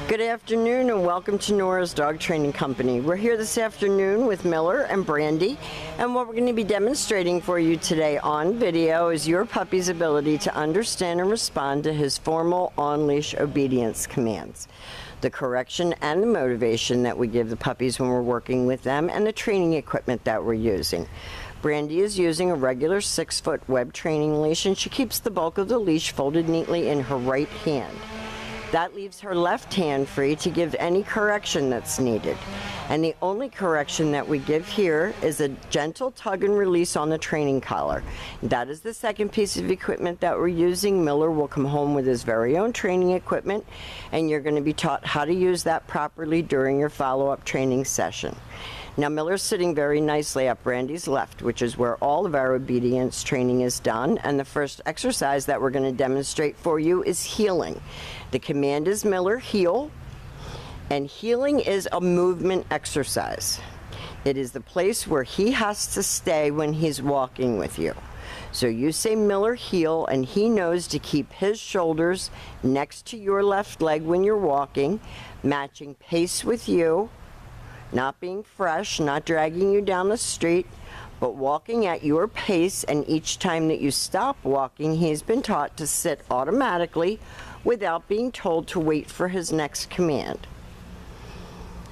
Good afternoon and welcome to Nora's Dog Training Company. We're here this afternoon with Miller and Brandy, and what we're going to be demonstrating for you today on video is your puppy's ability to understand and respond to his formal on-leash obedience commands, the correction and the motivation that we give the puppies when we're working with them, and the training equipment that we're using. Brandy is using a regular 6-foot web training leash, and she keeps the bulk of the leash folded neatly in her right hand. That leaves her left hand free to give any correction that's needed. And the only correction that we give here is a gentle tug and release on the training collar. That is the second piece of equipment that we're using. Miller will come home with his very own training equipment, and you're going to be taught how to use that properly during your follow-up training session. Now, Miller's sitting very nicely at Brandy's left, which is where all of our obedience training is done. And the first exercise that we're going to demonstrate for you is heeling. The command is Miller, heel. And heeling is a movement exercise. It is the place where he has to stay when he's walking with you. So you say Miller, heel, and he knows to keep his shoulders next to your left leg when you're walking, matching pace with you. Not being fresh, not dragging you down the street, but walking at your pace, and each time that you stop walking, he's been taught to sit automatically without being told to wait for his next command.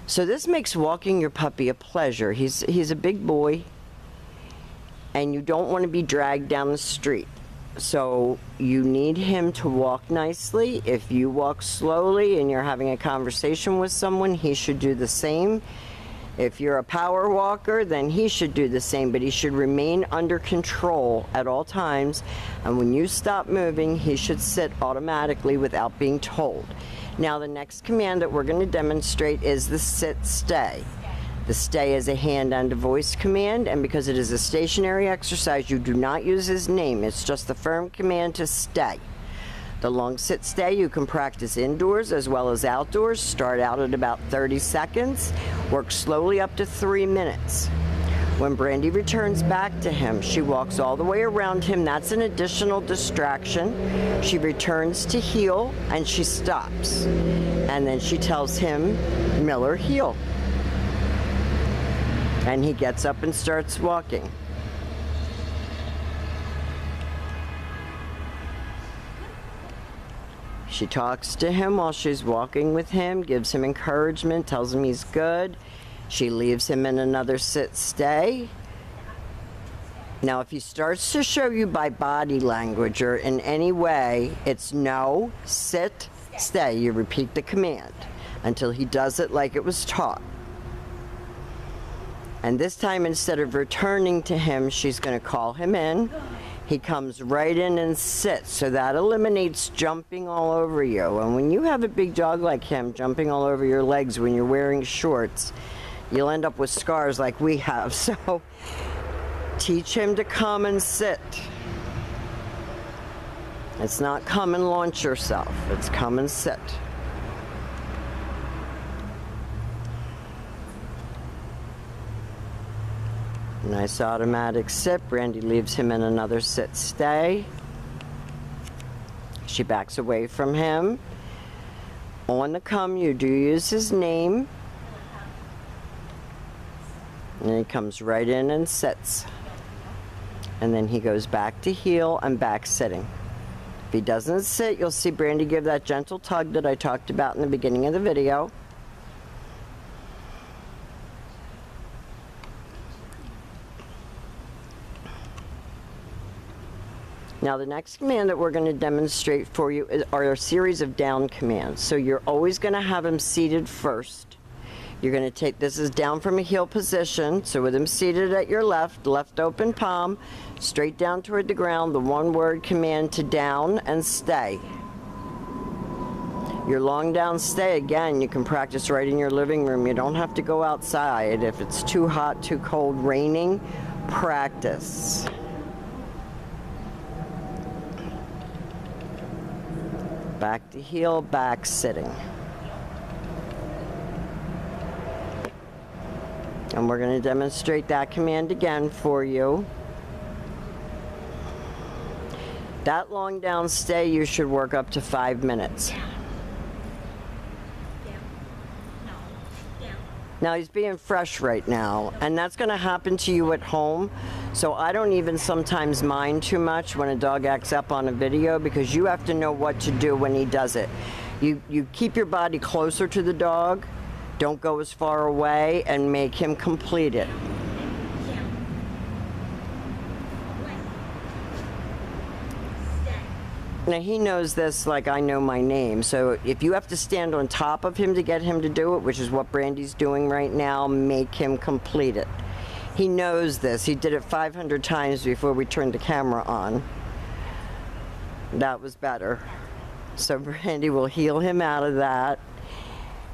So this makes walking your puppy a pleasure. He's a big boy, and you don't want to be dragged down the street. So you need him to walk nicely. If you walk slowly and you're having a conversation with someone, he should do the same. If you're a power walker, then he should do the same, but he should remain under control at all times. And when you stop moving, he should sit automatically without being told. Now, the next command that we're going to demonstrate is the sit-stay. The stay is a hand and a voice command, and because it is a stationary exercise, you do not use his name. It's just the firm command to stay. The long sit-stay you can practice indoors as well as outdoors. Start out at about 30 seconds. Work slowly up to 3 minutes. When Brandy returns back to him, she walks all the way around him. That's an additional distraction. She returns to heel, and she stops. And then she tells him, Miller, heel. And he gets up and starts walking. She talks to him while she's walking with him, gives him encouragement, tells him he's good. She leaves him in another sit-stay. Now, if he starts to show you by body language or in any way, it's no, sit, stay. You repeat the command until he does it like it was taught. And this time, instead of returning to him, she's going to call him in. He comes right in and sits, so that eliminates jumping all over you. And when you have a big dog like him jumping all over your legs when you're wearing shorts, you'll end up with scars like we have. So teach him to come and sit. It's not come and launch yourself. It's come and sit. Nice automatic sit. Brandy leaves him in another sit-stay. She backs away from him. On the come, you do use his name. And he comes right in and sits. And then he goes back to heel and back sitting. If he doesn't sit, you'll see Brandy give that gentle tug that I talked about in the beginning of the video. Now, the next command that we're going to demonstrate for you are a series of down commands. So you're always going to have him seated first. You're going to take, this is down from a heel position, so with him seated at your left, left open palm, straight down toward the ground, the one-word command to down and stay. Your long down stay, again, you can practice right in your living room. You don't have to go outside. If it's too hot, too cold, raining, practice. Back to heel, back sitting. And we're going to demonstrate that command again for you. That long down stay, you should work up to 5 minutes. Yeah. Now he's being fresh right now, and that's going to happen to you at home. So I don't even sometimes mind too much when a dog acts up on a video, because you have to know what to do when he does it. You keep your body closer to the dog, don't go as far away, and make him complete it. Now he knows this like I know my name, so if you have to stand on top of him to get him to do it, which is what Brandy's doing right now, make him complete it. He knows this. He did it 500 times before we turned the camera on. That was better. So Brandy will heel him out of that.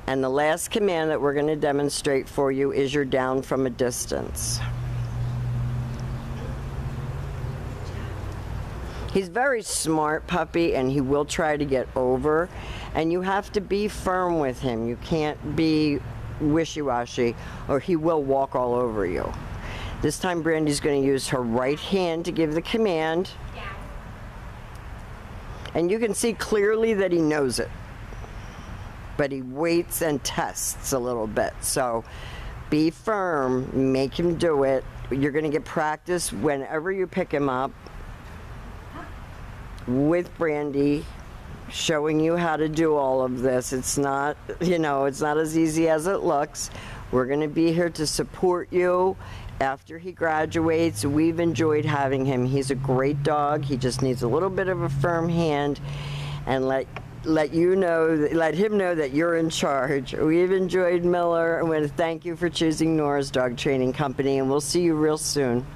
And the last command that we're going to demonstrate for you is your down from a distance. He's a very smart puppy, and he will try to get over, and you have to be firm with him. You can't be wishy-washy, or he will walk all over you. This time Brandy's going to use her right hand to give the command, and you can see clearly that he knows it, but he waits and tests a little bit. So be firm, make him do it. You're going to get practice whenever you pick him up with Brandy, showing you how to do all of this. It's not, you know, it's not as easy as it looks. We're going to be here to support you after he graduates. We've enjoyed having him. He's a great dog. He just needs a little bit of a firm hand, and let him know that you're in charge. We've enjoyed Miller. I want to thank you for choosing Nora's Dog Training Company, and we'll see you real soon.